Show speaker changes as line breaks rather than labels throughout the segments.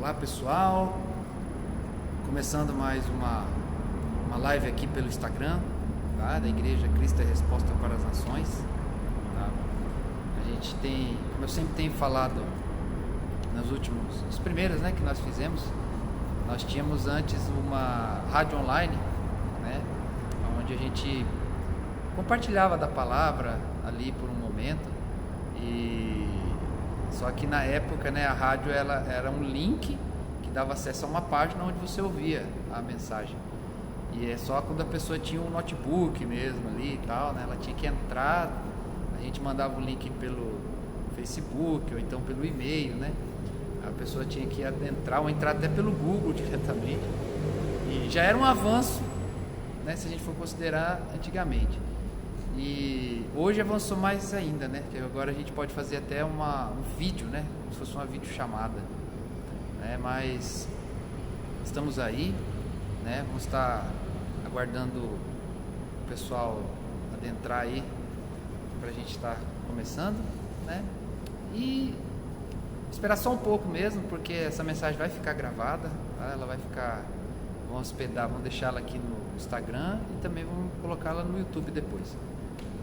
Olá pessoal, começando mais uma live aqui pelo Instagram, tá? Da Igreja Cristo é Resposta para as Nações, tá? A gente tem, como eu sempre tenho falado os primeiros, né, que nós fizemos, nós tínhamos antes uma rádio online, né, onde a gente compartilhava da palavra ali por um momento, e só que na época, né, a rádio ela era um link que dava acesso a uma página onde você ouvia a mensagem, e é só quando a pessoa tinha um notebook mesmo ali e tal, né, ela tinha que entrar, a gente mandava o link pelo Facebook ou então pelo e-mail, né, a pessoa tinha que adentrar ou entrar até pelo Google diretamente, e já era um avanço, né, se a gente for considerar antigamente. E hoje avançou mais ainda, né? Porque agora a gente pode fazer até um vídeo, né? Como se fosse uma videochamada, né? Mas estamos aí, né? Vamos estar aguardando o pessoal adentrar aí para a gente estar começando, né? E esperar só um pouco mesmo, porque essa mensagem vai ficar gravada, tá? Ela vai ficar, vamos deixar ela aqui no Instagram e também vamos colocá-la no YouTube depois.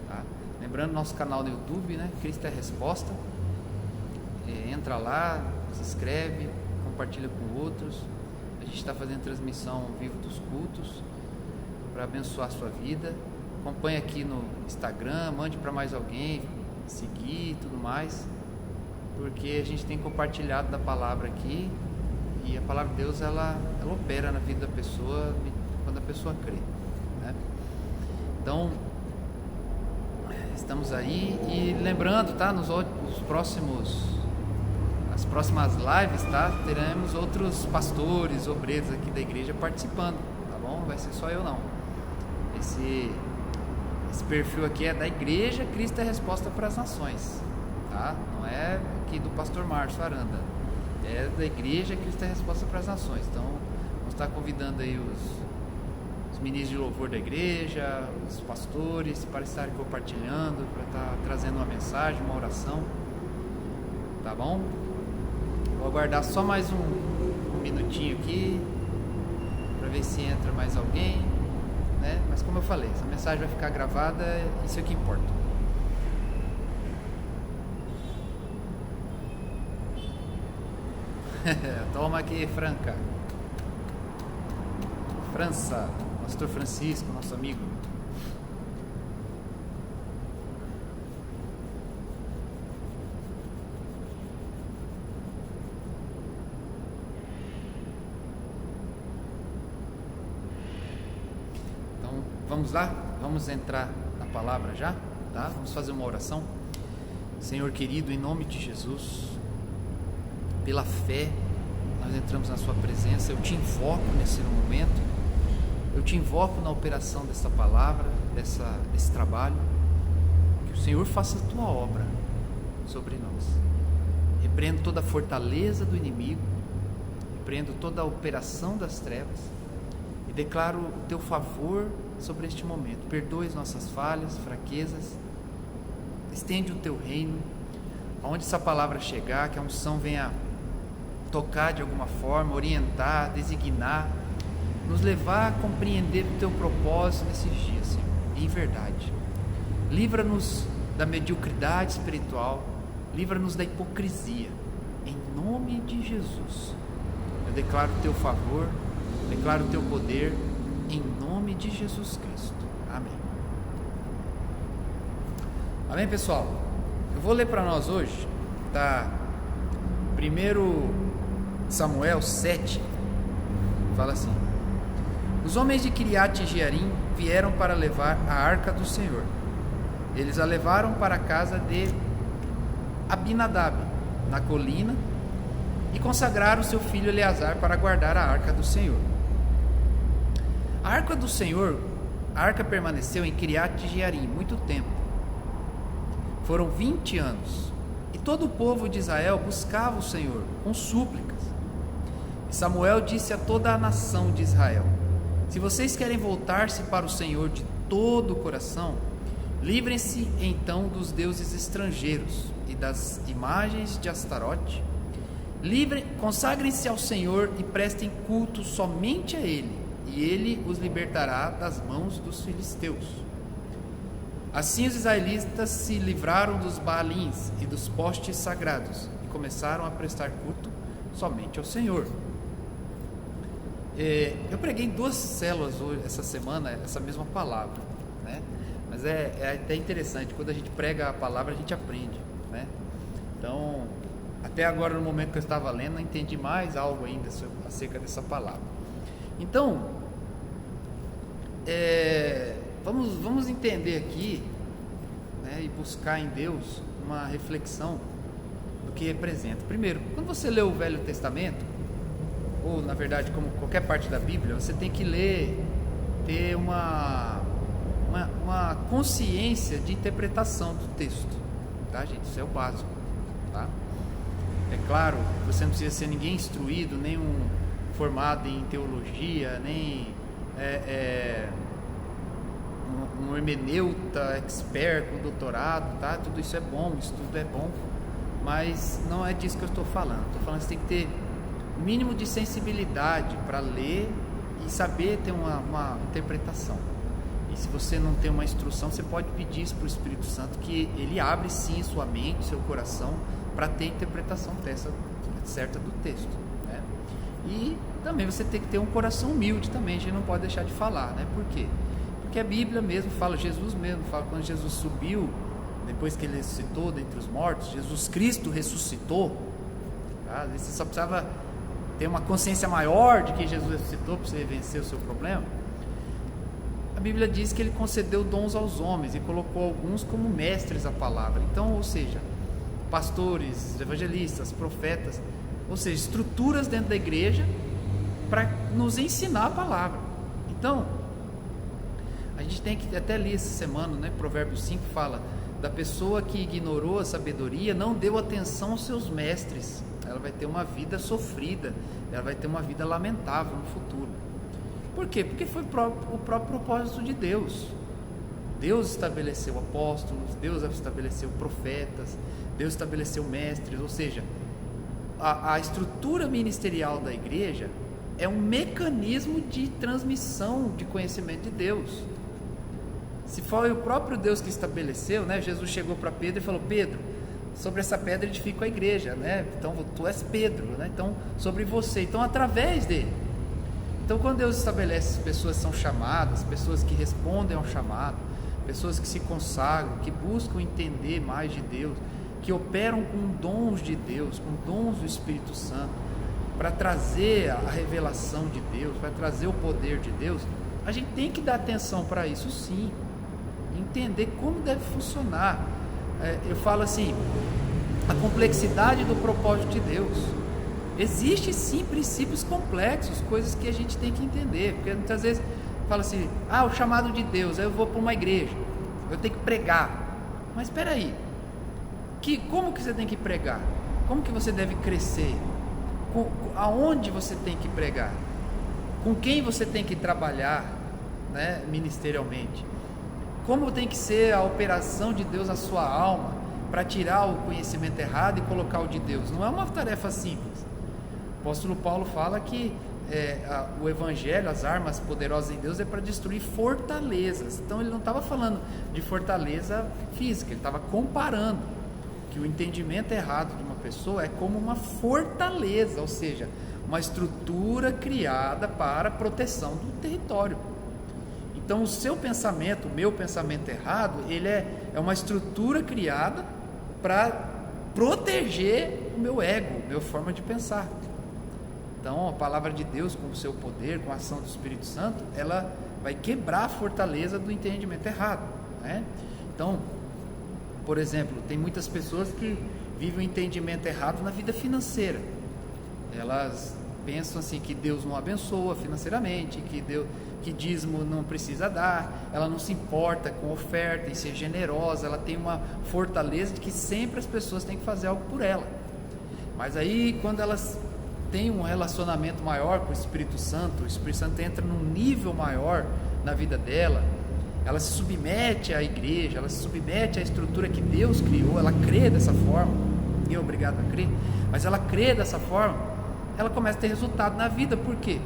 Tá? Lembrando nosso canal no YouTube, né? Cristo é Resposta. Entra lá, se inscreve, compartilha com outros. A gente está fazendo transmissão ao vivo dos cultos para abençoar a sua vida. Acompanhe aqui no Instagram, mande para mais alguém seguir e tudo mais, porque a gente tem compartilhado da palavra aqui, e a palavra de Deus ela opera na vida da pessoa quando a pessoa crê, né? Então estamos aí, e lembrando, tá, nas próximas lives, tá, teremos outros pastores, obreiros aqui da igreja participando, tá bom? Vai ser só eu não. Esse perfil aqui é da Igreja Cristo é Resposta para as Nações, tá? Não é aqui do pastor Márcio Aranda, é da Igreja Cristo é Resposta para as Nações. Então vamos estar convidando aí os ministros de louvor da igreja, os pastores, para estarem compartilhando, para estar trazendo uma mensagem, uma oração, tá bom? Vou aguardar só mais um minutinho aqui para ver se entra mais alguém, né? Mas como eu falei, essa mensagem vai ficar gravada, isso é o que importa. Toma aqui, França, Pastor Francisco, nosso amigo. Então, vamos lá? Vamos entrar na palavra já, tá? Vamos fazer uma oração. Senhor querido, em nome de Jesus, pela fé, nós entramos na sua presença. Eu te invoco nesse momento. Eu te invoco na operação dessa palavra, desse trabalho, que o Senhor faça a tua obra sobre nós. Repreendo toda a fortaleza do inimigo, repreendo toda a operação das trevas e declaro o teu favor sobre este momento. Perdoe as nossas falhas, fraquezas, estende o teu reino, aonde essa palavra chegar, que a unção venha tocar de alguma forma, orientar, designar, nos levar a compreender o teu propósito nesses dias, Senhor, em verdade. Livra-nos da mediocridade espiritual, livra-nos da hipocrisia, em nome de Jesus. Eu declaro o teu favor, declaro o teu poder, em nome de Jesus Cristo. Amém. Amém, pessoal? Eu vou ler para nós hoje, tá? 1 Samuel 7, fala assim: os homens de Kiriat Jearim vieram para levar a arca do Senhor. Eles a levaram para a casa de Abinadab, na colina, e consagraram seu filho Eleazar para guardar a arca do Senhor. A arca do Senhor, a arca permaneceu em Kiriat Jearim muito tempo. Foram 20 anos, e todo o povo de Israel buscava o Senhor com súplicas. E Samuel disse a toda a nação de Israel: se vocês querem voltar-se para o Senhor de todo o coração, livrem-se então dos deuses estrangeiros e das imagens de Astarote Consagrem-se ao Senhor e prestem culto somente a Ele, e Ele os libertará das mãos dos filisteus. Assim os israelitas se livraram dos Baalins e dos postes sagrados e começaram a prestar culto somente ao Senhor. Eu preguei em 2 células hoje, essa semana, essa mesma palavra, né? Mas é até interessante, quando a gente prega a palavra, a gente aprende, né? Então, até agora, no momento que eu estava lendo, não entendi mais algo ainda acerca dessa palavra. Então, vamos entender aqui, né, e buscar em Deus uma reflexão do que representa. Primeiro, quando você lê o Velho Testamento, ou na verdade como qualquer parte da Bíblia, você tem que ler, ter uma consciência de interpretação do texto, tá, gente? Isso é o básico, tá? É claro, você não precisa ser ninguém instruído, nem formado em teologia, nem um hermeneuta expert com doutorado, tá? Tudo isso é bom, isso tudo é bom, mas não é disso que eu estou falando. Estou falando que você tem que ter o mínimo de sensibilidade para ler e saber ter uma interpretação. E se você não tem uma instrução, você pode pedir isso para o Espírito Santo, que ele abre sim sua mente, seu coração, para ter a interpretação certa do texto, né? E também você tem que ter um coração humilde também, a gente não pode deixar de falar, né? Por quê? Porque a Bíblia mesmo fala, Jesus mesmo fala, quando Jesus subiu, depois que ele ressuscitou dentre os mortos, Jesus Cristo ressuscitou, tá? Às vezes você só precisava ter uma consciência maior de que Jesus ressuscitou para você vencer o seu problema. A Bíblia diz que ele concedeu dons aos homens e colocou alguns como mestres da palavra. Então, ou seja, pastores, evangelistas, profetas, ou seja, estruturas dentro da igreja para nos ensinar a palavra. Então, a gente tem que, até li essa semana, né, Provérbios 5 fala da pessoa que ignorou a sabedoria, não deu atenção aos seus mestres, ela vai ter uma vida sofrida, ela vai ter uma vida lamentável no futuro. Por quê? Porque foi o próprio propósito de Deus. Deus estabeleceu apóstolos, Deus estabeleceu profetas, Deus estabeleceu mestres, ou seja, a estrutura ministerial da igreja é um mecanismo de transmissão de conhecimento de Deus. Se foi o próprio Deus que estabeleceu, né? Jesus chegou para Pedro e falou: Pedro, sobre essa pedra edifico a igreja, né? Então tu és Pedro, né? Então sobre você, então através dele. Então quando Deus estabelece pessoas que são chamadas, pessoas que respondem ao chamado, pessoas que se consagram, que buscam entender mais de Deus, que operam com dons de Deus, com dons do Espírito Santo, para trazer a revelação de Deus, para trazer o poder de Deus, a gente tem que dar atenção para isso sim, entender como deve funcionar. Eu falo assim, a complexidade do propósito de Deus. Existem sim princípios complexos, coisas que a gente tem que entender, porque muitas vezes fala assim, o chamado de Deus, aí eu vou para uma igreja, eu tenho que pregar. Mas espera aí, como que você tem que pregar? Como que você deve crescer? Aonde você tem que pregar? Com quem você tem que trabalhar, né, ministerialmente? Como tem que ser a operação de Deus na sua alma para tirar o conhecimento errado e colocar o de Deus? Não é uma tarefa simples. O apóstolo Paulo fala que o evangelho, as armas poderosas em Deus é para destruir fortalezas. Então ele não estava falando de fortaleza física, ele estava comparando que o entendimento errado de uma pessoa é como uma fortaleza, ou seja, uma estrutura criada para a proteção do território. Então o seu pensamento, o meu pensamento errado, ele é uma estrutura criada para proteger o meu ego, a minha forma de pensar. Então a palavra de Deus, com o seu poder, com a ação do Espírito Santo, ela vai quebrar a fortaleza do entendimento errado, né? Então, por exemplo, tem muitas pessoas que vivem o entendimento errado na vida financeira. Elas pensam assim que Deus não abençoa financeiramente, que dízimo não precisa dar, ela não se importa com oferta, em ser generosa, ela tem uma fortaleza de que sempre as pessoas têm que fazer algo por ela. Mas aí quando elas têm um relacionamento maior com o Espírito Santo entra num nível maior na vida dela, ela se submete à igreja, ela se submete à estrutura que Deus criou, ela crê dessa forma, ninguém é obrigado a crer, mas ela crê dessa forma, ela começa a ter resultado na vida. Por quê?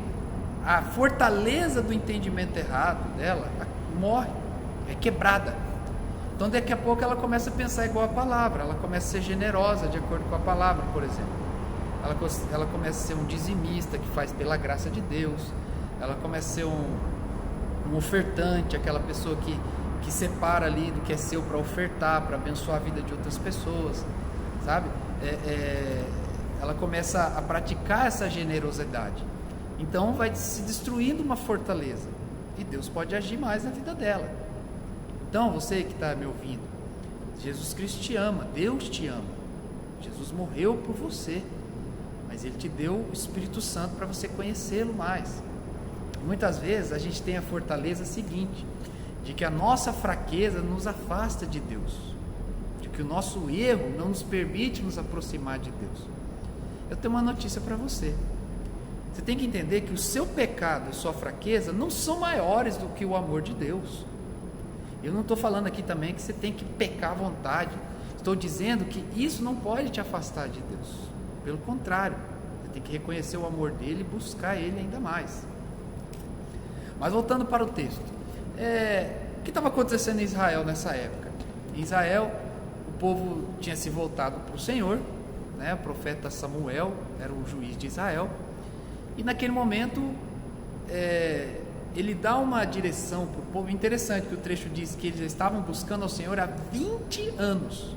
A fortaleza do entendimento errado dela morre, é quebrada. Então daqui a pouco ela começa a pensar igual a palavra, ela começa a ser generosa de acordo com a palavra, por exemplo. Ela começa a ser um dizimista que faz pela graça de Deus. Ela começa a ser um ofertante, aquela pessoa que separa ali do que é seu para ofertar, para abençoar a vida de outras pessoas, sabe? Ela começa a praticar essa generosidade. Então vai se destruindo uma fortaleza e Deus pode agir mais na vida dela. Então você que está me ouvindo, Jesus Cristo te ama, Deus te ama. Jesus morreu por você, mas Ele te deu o Espírito Santo para você conhecê-lo mais. Muitas vezes a gente tem a fortaleza seguinte, de que a nossa fraqueza nos afasta de Deus, de que o nosso erro não nos permite nos aproximar de Deus. Eu tenho uma notícia para você. Você tem que entender que o seu pecado e sua fraqueza não são maiores do que o amor de Deus. Eu não estou falando aqui também que você tem que pecar à vontade. Estou dizendo que isso não pode te afastar de Deus. Pelo contrário, você tem que reconhecer o amor dele e buscar ele ainda mais. Mas voltando para o texto, o que estava acontecendo em Israel nessa época? Em Israel, o povo tinha se voltado para o Senhor, né? O profeta Samuel era o juiz de Israel, e naquele momento ele dá uma direção para o povo. Interessante que o trecho diz que eles estavam buscando ao Senhor há 20 anos.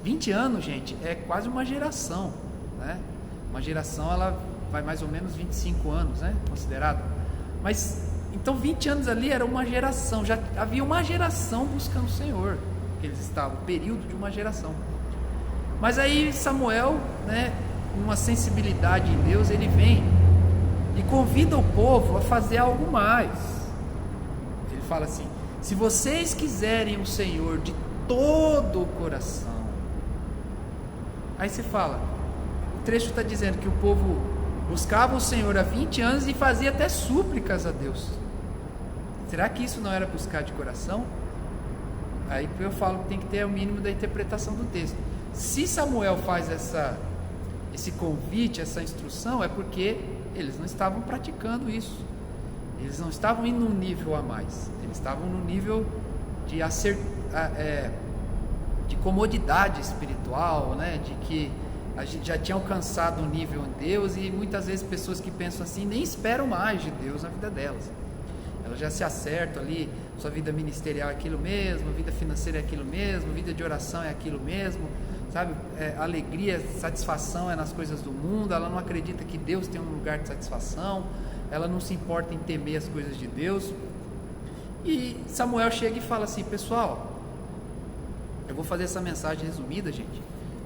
20 anos, gente, é quase uma geração, né? Uma geração, ela vai mais ou menos 25 anos, né? Considerado. Mas, então 20 anos ali era uma geração, já havia uma geração buscando o Senhor, que eles estavam, o período de uma geração. Mas aí Samuel, né, uma sensibilidade em Deus, ele vem e convida o povo a fazer algo mais. Ele fala assim: se vocês quiserem o Senhor de todo o coração. Aí você fala, o trecho está dizendo que o povo buscava o Senhor há 20 anos e fazia até súplicas a Deus. Será que isso não era buscar de coração? Aí eu falo que tem que ter o mínimo da interpretação do texto. Se Samuel faz esse convite, essa instrução, é porque eles não estavam praticando isso. Eles não estavam indo num nível a mais. Eles estavam no nível de comodidade espiritual, né? De que a gente já tinha alcançado um nível em Deus, e muitas vezes pessoas que pensam assim nem esperam mais de Deus na vida delas. Elas já se acertam ali, sua vida ministerial é aquilo mesmo, vida financeira é aquilo mesmo, vida de oração é aquilo mesmo, sabe? Alegria, satisfação é nas coisas do mundo. Ela não acredita que Deus tem um lugar de satisfação, ela não se importa em temer as coisas de Deus. E Samuel chega e fala assim: pessoal, eu vou fazer essa mensagem resumida, gente,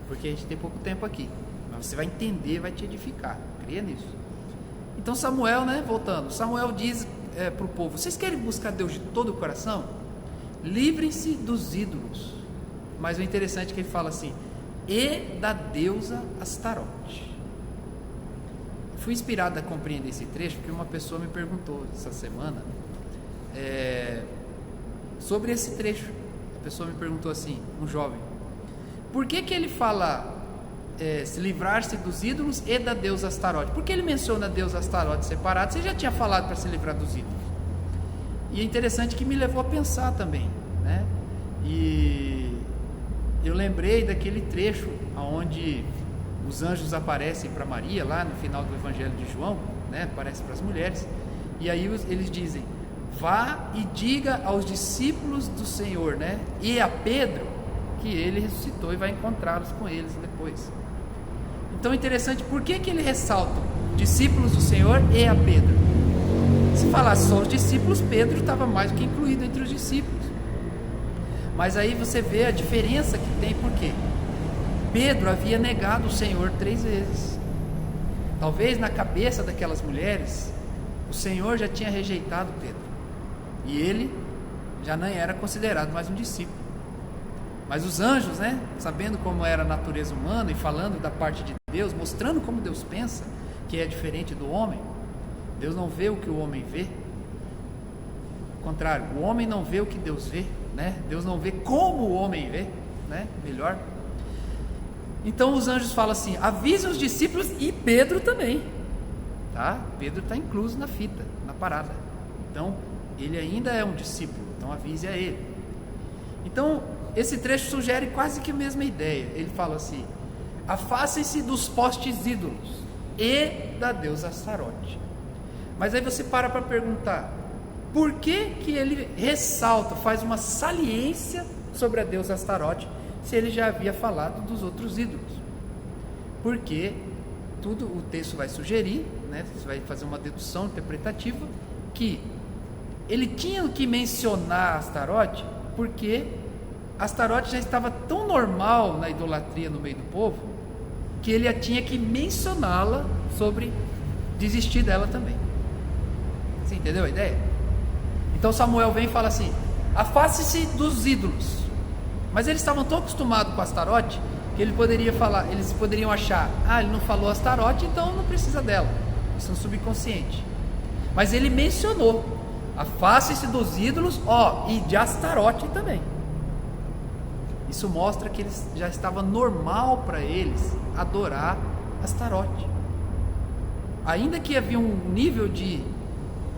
porque a gente tem pouco tempo aqui, mas você vai entender, vai te edificar, creia nisso. Então Samuel, né, voltando, Samuel diz para o povo: vocês querem buscar Deus de todo o coração? Livrem-se dos ídolos. Mas o interessante é que ele fala assim: e da deusa Astarote. Fui inspirado a compreender esse trecho porque uma pessoa me perguntou essa semana sobre esse trecho. A pessoa me perguntou assim, um jovem: por que ele fala se livrar-se dos ídolos e da deusa Astarote? Por que ele menciona a deusa Astarote separado? Você já tinha falado para se livrar dos ídolos. E é interessante que me levou a pensar também, né? E eu lembrei daquele trecho onde os anjos aparecem para Maria, lá no final do Evangelho de João, né? Aparecem para as mulheres, e aí eles dizem: vá e diga aos discípulos do Senhor, né? E a Pedro que ele ressuscitou e vai encontrá-los com eles depois. Então é interessante, por que ele ressalta discípulos do Senhor e a Pedro? Se falasse só os discípulos, Pedro estava mais do que incluído entre os discípulos. Mas aí você vê a diferença que tem, porque Pedro havia negado o Senhor 3 vezes. Talvez na cabeça daquelas mulheres, o Senhor já tinha rejeitado Pedro, e ele já nem era considerado mais um discípulo. Mas os anjos, né, sabendo como era a natureza humana e falando da parte de Deus, mostrando como Deus pensa, que é diferente do homem. Deus não vê o que o homem vê. Ao contrário, o homem não vê o que Deus vê, né? Deus não vê como o homem vê, né? Melhor. Então os anjos falam assim: avise os discípulos e Pedro também, tá? Pedro está incluso na fita, na parada. Então ele ainda é um discípulo, então avise a ele. Então esse trecho sugere quase que a mesma ideia. Ele fala assim: afastem-se dos postes ídolos e da deusa Astarote. Mas aí você para perguntar, por que que ele ressalta, faz uma saliência sobre a deusa Astarote, se ele já havia falado dos outros ídolos? Porque tudo o texto vai sugerir, né, você vai fazer uma dedução interpretativa, que ele tinha que mencionar Astarote, porque Astarote já estava tão normal na idolatria no meio do povo, que ele tinha que mencioná-la sobre desistir dela também. Você entendeu a ideia? Então Samuel vem e fala assim: afaste-se dos ídolos. Mas eles estavam tão acostumados com Astarote que ele poderia falar, eles poderiam achar: ele não falou Astarote, então não precisa dela. Isso é um subconsciente. Mas ele mencionou: afaste-se dos ídolos, e de Astarote também. Isso mostra que eles já estava normal para eles adorar Astarote. Ainda que havia um nível de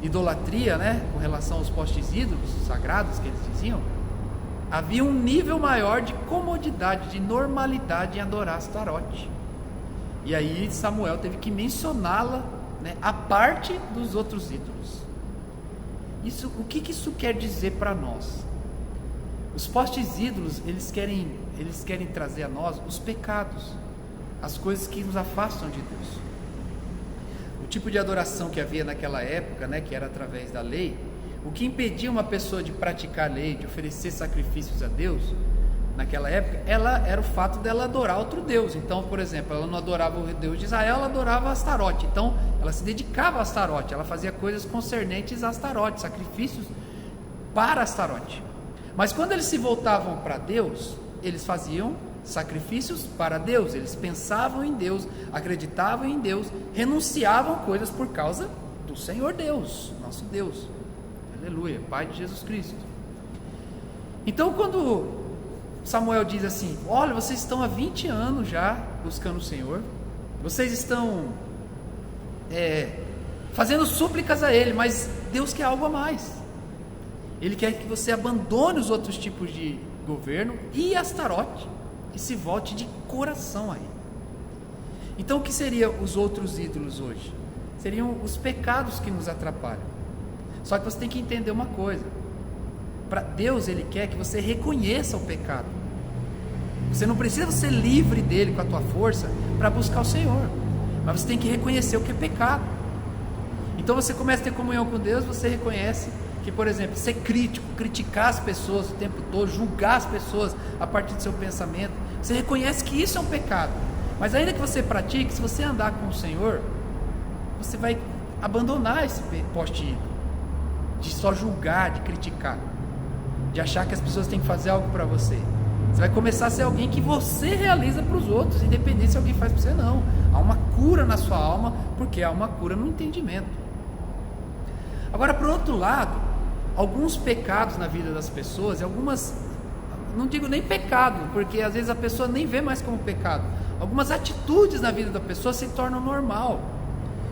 idolatria, né, com relação aos postes ídolos sagrados que eles diziam, havia um nível maior de comodidade, de normalidade em adorar Astarote. E aí Samuel teve que mencioná-la, né, a parte dos outros ídolos. O que isso quer dizer para nós? Os postes ídolos, eles querem trazer a nós os pecados, as coisas que nos afastam de Deus. O tipo de adoração que havia naquela época, né, que era através da lei, o que impedia uma pessoa de praticar a lei, de oferecer sacrifícios a Deus, naquela época, era o fato dela adorar outro Deus. Então, por exemplo, ela não adorava o Deus de Israel, ela adorava Astarote. Então, ela se dedicava a Astarote, ela fazia coisas concernentes a Astarote, sacrifícios para Astarote. Mas quando eles se voltavam para Deus, eles faziam sacrifícios para Deus, eles pensavam em Deus, acreditavam em Deus, renunciavam coisas por causa do Senhor Deus, nosso Deus. Aleluia, Pai de Jesus Cristo. Então quando Samuel diz assim: olha, vocês estão há 20 anos já buscando o Senhor, vocês estão fazendo súplicas a Ele, mas Deus quer algo a mais. Ele quer que você abandone os outros tipos de governo e Astarote e se volte de coração a Ele. Então o que seriam os outros ídolos hoje? Seriam os pecados que nos atrapalham. Só que você tem que entender uma coisa: para Deus, Ele quer que você reconheça o pecado. Você não precisa ser livre dele com a tua força para buscar o Senhor, mas você tem que reconhecer o que é pecado. Então você começa a ter comunhão com Deus, você reconhece que, por exemplo, ser crítico, criticar as pessoas o tempo todo, julgar as pessoas a partir do seu pensamento, você reconhece que isso é um pecado. Mas ainda que você pratique, se você andar com o Senhor, você vai abandonar esse poste ídolo de só julgar, de criticar, de achar que as pessoas têm que fazer algo para você. Você vai começar a ser alguém que você realiza para os outros, independente se alguém faz para você. Não, há uma cura na sua alma, porque há uma cura no entendimento. Agora, por outro lado, alguns pecados na vida das pessoas, não digo nem pecado, porque às vezes a pessoa nem vê mais como pecado, algumas atitudes na vida da pessoa se tornam normal.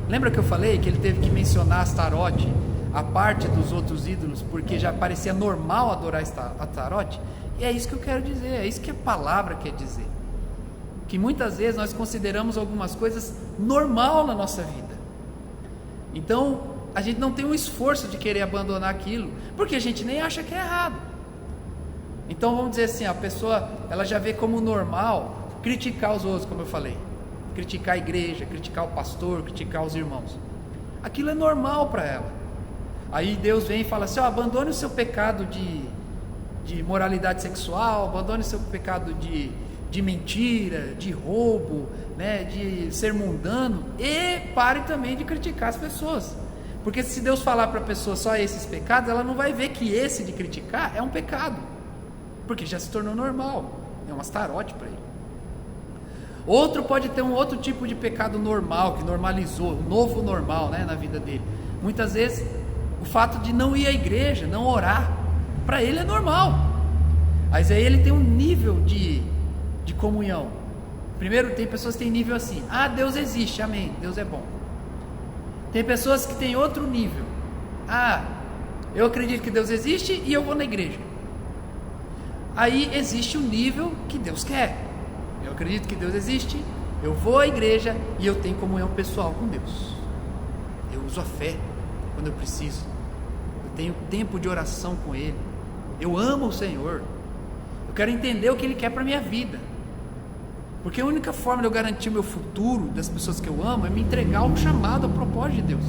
Lembra que eu falei que ele teve que mencionar Astarote, a parte dos outros ídolos, porque já parecia normal adorar Astarote? E é isso que eu quero dizer, é isso que a palavra quer dizer, que muitas vezes nós consideramos algumas coisas normal na nossa vida. Então a gente não tem um esforço de querer abandonar aquilo, porque a gente nem acha que é errado. Então vamos dizer assim, a pessoa, ela já vê como normal criticar os outros, como eu falei, criticar a igreja, criticar o pastor, criticar os irmãos. Aquilo é normal para ela. Aí Deus vem e fala assim: abandone o seu pecado de moralidade sexual, abandone o seu pecado de mentira, de roubo, né, de ser mundano, e pare também de criticar as pessoas. Porque se Deus falar para a pessoa só esses pecados, ela não vai ver que esse de criticar é um pecado, porque já se tornou normal, é um Astarote para ele. Outro pode ter um outro tipo de pecado normal, que normalizou, um novo normal, né, na vida dele. Muitas vezes o fato de não ir à igreja, não orar, para ele é normal, mas aí ele tem um nível de comunhão Primeiro, tem pessoas que têm nível assim: ah, Deus existe, amém, Deus é bom. Tem pessoas que têm outro nível: ah, eu acredito que Deus existe e eu vou na igreja. Aí existe o nível que Deus quer. Eu acredito que Deus existe, eu vou à igreja e eu tenho comunhão pessoal com Deus. Eu uso a fé quando eu preciso. Eu tenho tempo de oração com Ele. Eu amo o Senhor. Eu quero entender o que Ele quer para a minha vida. Porque a única forma de eu garantir o meu futuro das pessoas que eu amo é me entregar ao chamado, ao propósito de Deus.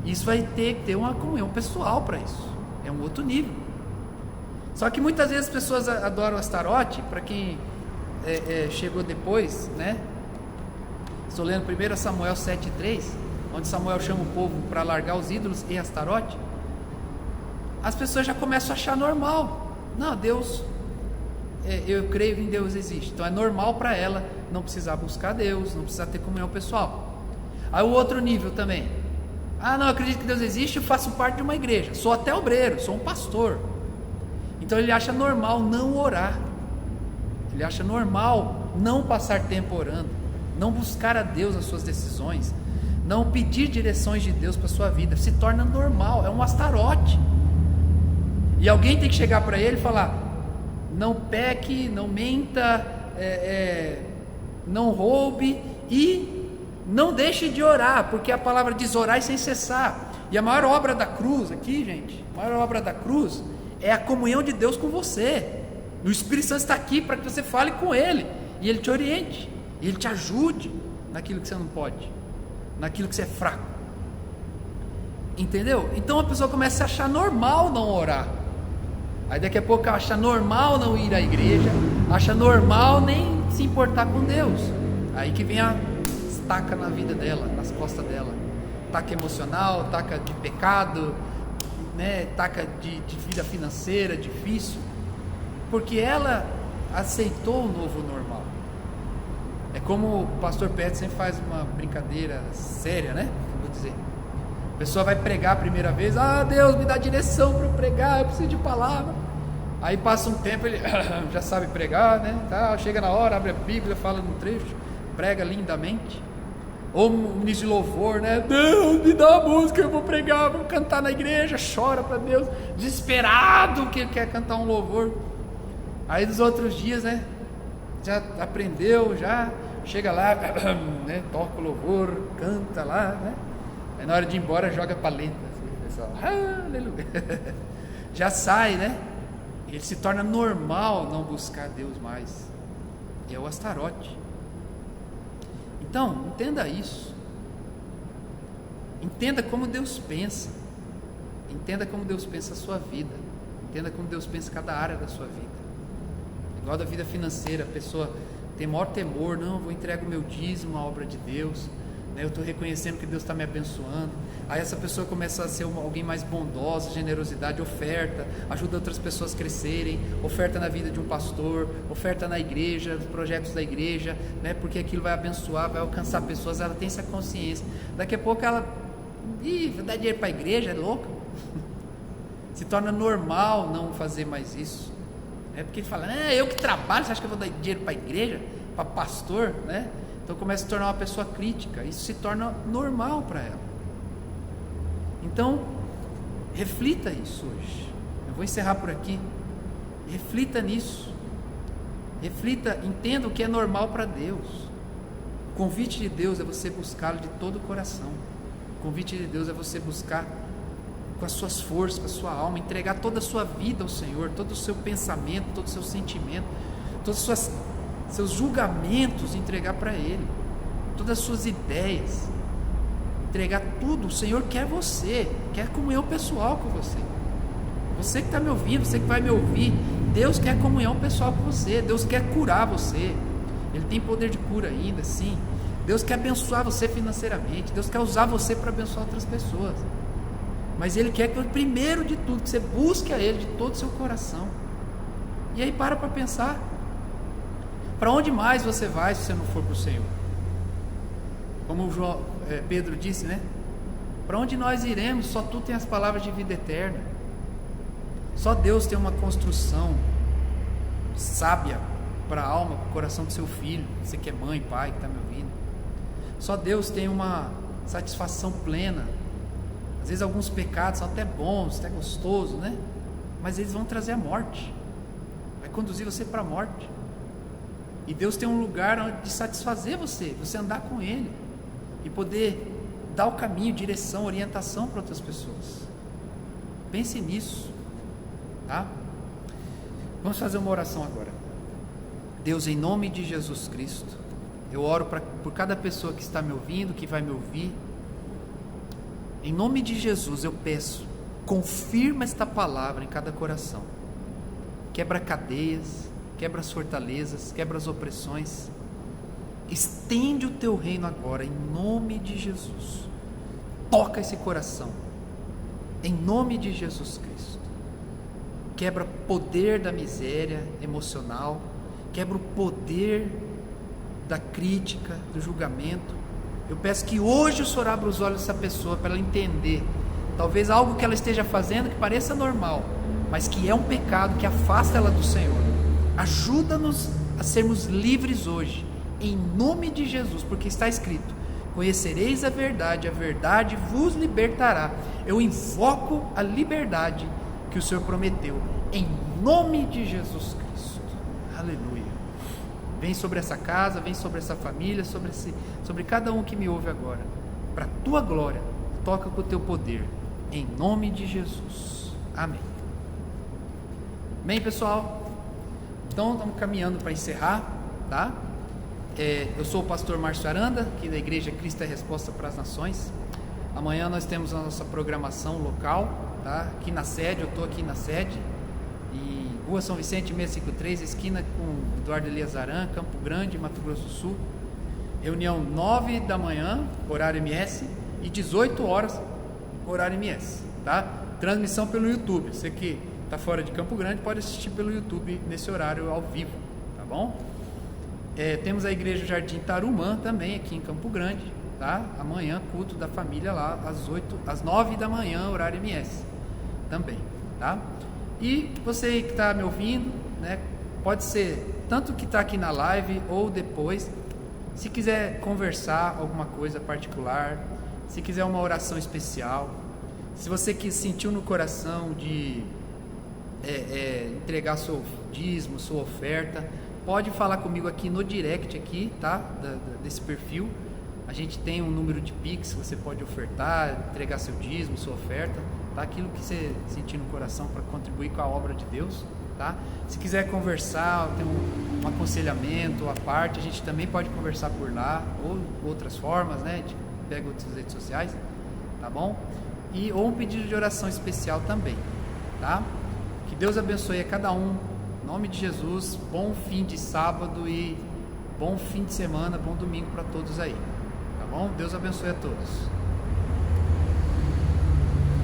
Isso vai ter que ter uma comunhão pessoal para isso. É um outro nível. Só que muitas vezes as pessoas adoram Astarote. Para quem chegou depois, né? Estou lendo 1 Samuel 7,3, onde Samuel chama o povo para largar os ídolos e Astarote. As pessoas já começam a achar normal. Não, Deus... eu creio em Deus existe. Então é normal para ela não precisar buscar Deus, não precisar ter comunhão pessoal. Aí o outro nível também: ah, não, eu acredito que Deus existe, eu faço parte de uma igreja, sou até obreiro, sou um pastor. Então ele acha normal não orar, ele acha normal não passar tempo orando, não buscar a Deus nas suas decisões, não pedir direções de Deus para a sua vida. Se torna normal, é um Astarote. E alguém tem que chegar para ele e falar: não peque, não menta, não roube e não deixe de orar, porque a palavra diz orar sem cessar. E a maior obra da cruz aqui, gente, a maior obra da cruz é a comunhão de Deus com você. O Espírito Santo está aqui para que você fale com Ele, e Ele te oriente, e Ele te ajude naquilo que você não pode, naquilo que você é fraco. Entendeu? Então a pessoa começa a achar normal não orar. Aí daqui a pouco acha normal não ir à igreja, acha normal nem se importar com Deus. Aí que vem a estaca na vida dela, nas costas dela. Taca emocional, taca de pecado, né? Taca de vida financeira difícil. Porque ela aceitou o novo normal. É como o pastor Pedro sempre faz uma brincadeira séria, né? Vou dizer. A pessoa vai pregar a primeira vez: ah, Deus, me dá direção para eu pregar, eu preciso de palavra. Aí passa um tempo, ele já sabe pregar, né? Tá, chega na hora, abre a Bíblia, fala num trecho, prega lindamente. Ou um ministro de louvor, né? Deus, me dá uma música, eu vou pregar, vou cantar na igreja, chora para Deus, desesperado que ele quer cantar um louvor. Aí nos outros dias, né? Já aprendeu, já chega lá, né? Toca o louvor, canta lá, né? Aí na hora de ir embora joga paleta, assim, pessoal, aleluia. Já sai, né? Ele se torna normal não buscar Deus mais. É o Astarote. Então, entenda isso. Entenda como Deus pensa. Entenda como Deus pensa a sua vida. Entenda como Deus pensa cada área da sua vida. Igual da vida financeira, a pessoa tem maior temor: não, vou entregar o meu dízimo à obra de Deus, né? Eu estou reconhecendo que Deus está me abençoando. Aí essa pessoa começa a ser alguém mais bondosa, generosidade, oferta, ajuda outras pessoas a crescerem, oferta na vida de um pastor, oferta na igreja, nos projetos da igreja, né? Porque aquilo vai abençoar, vai alcançar pessoas. Ela tem essa consciência. Daqui a pouco ela, vai dar dinheiro para a igreja, é louca. Se torna normal não fazer mais isso. É porque ele fala: eu que trabalho, você acha que eu vou dar dinheiro para a igreja, para pastor, né? Então começa a se tornar uma pessoa crítica. Isso se torna normal para ela. Então reflita isso hoje. Eu vou encerrar por aqui. Reflita nisso. Reflita, entenda o que é normal para Deus. O convite de Deus é você buscá-lo de todo o coração. O convite de Deus é você buscar com as suas forças, com a sua alma, entregar toda a sua vida ao Senhor, todo o seu pensamento, todo o seu sentimento, todos os seus julgamentos, entregar para Ele, todas as suas ideias, entregar tudo. O Senhor quer você, quer comunhão pessoal com você. Você que está me ouvindo, você que vai me ouvir, Deus quer comunhão pessoal com você. Deus quer curar você. Ele tem poder de cura ainda, sim. Deus quer abençoar você financeiramente. Deus quer usar você para abençoar outras pessoas. Mas Ele quer que, primeiro de tudo, que você busque a Ele de todo o seu coração. E aí para pensar: para onde mais você vai se você não for para o Senhor? Como Pedro disse, né? Para onde nós iremos? Só Tu tem as palavras de vida eterna. Só Deus tem uma construção sábia para a alma, para o coração do seu filho, você que é mãe, pai, que está me ouvindo. Só Deus tem uma satisfação plena. Às vezes alguns pecados são até bons, até gostosos, né? Mas eles vão trazer a morte, vai conduzir você para a morte. E Deus tem um lugar de satisfazer você andar com Ele e poder dar o caminho, direção, orientação para outras pessoas. Pense nisso, tá? Vamos fazer uma oração agora. Deus, em nome de Jesus Cristo, eu oro por cada pessoa que está me ouvindo, que vai me ouvir. Em nome de Jesus eu peço, confirma esta palavra em cada coração. Quebra cadeias, quebra as fortalezas, quebra as opressões. Estende o teu reino agora, em nome de Jesus. Toca esse coração, em nome de Jesus Cristo. Quebra o poder da miséria emocional, quebra o poder da crítica, do julgamento. Eu peço que hoje o Senhor abra os olhos dessa pessoa para ela entender, talvez algo que ela esteja fazendo que pareça normal, mas que é um pecado que afasta ela do Senhor. Ajuda-nos a sermos livres hoje, em nome de Jesus, porque está escrito: conhecereis a verdade vos libertará. Eu invoco a liberdade que o Senhor prometeu, em nome de Jesus Cristo. Aleluia. Vem sobre essa casa, vem sobre essa família, sobre cada um que me ouve agora, para a tua glória. Toca com o teu poder, em nome de Jesus. Amém. Bem, pessoal, então estamos caminhando para encerrar, tá? Eu sou o pastor Márcio Aranda, aqui da Igreja Cristo é Resposta para as Nações. Amanhã nós temos a nossa programação local, tá? Aqui na sede, eu estou aqui na sede, e Rua São Vicente 653, esquina com Eduardo Elias Aran, Campo Grande, Mato Grosso do Sul. Reunião 9 da manhã, horário MS, e 18 horas, horário MS, tá? Transmissão pelo YouTube. Você que está fora de Campo Grande pode assistir pelo YouTube nesse horário ao vivo, tá bom? Temos a Igreja Jardim Tarumã também aqui em Campo Grande, tá? Amanhã, culto da família lá, às 9 da manhã, horário MS também, tá? E você que está me ouvindo, né? Pode ser tanto que está aqui na live ou depois, se quiser conversar alguma coisa particular, se quiser uma oração especial, se você que sentiu no coração de entregar seu dízimo, sua oferta, pode falar comigo aqui no direct aqui, tá? Desse perfil. A gente tem um número de Pix, você pode ofertar, entregar seu dízimo, sua oferta, tá? Aquilo que você sentir no coração para contribuir com a obra de Deus, tá? Se quiser conversar, tem um aconselhamento à parte, a gente também pode conversar por lá, ou outras formas, né? A gente pega outras redes sociais, tá bom? Ou um pedido de oração especial também, tá? Que Deus abençoe a cada um. Em nome de Jesus, bom fim de sábado e bom fim de semana, bom domingo para todos aí, tá bom? Deus abençoe a todos.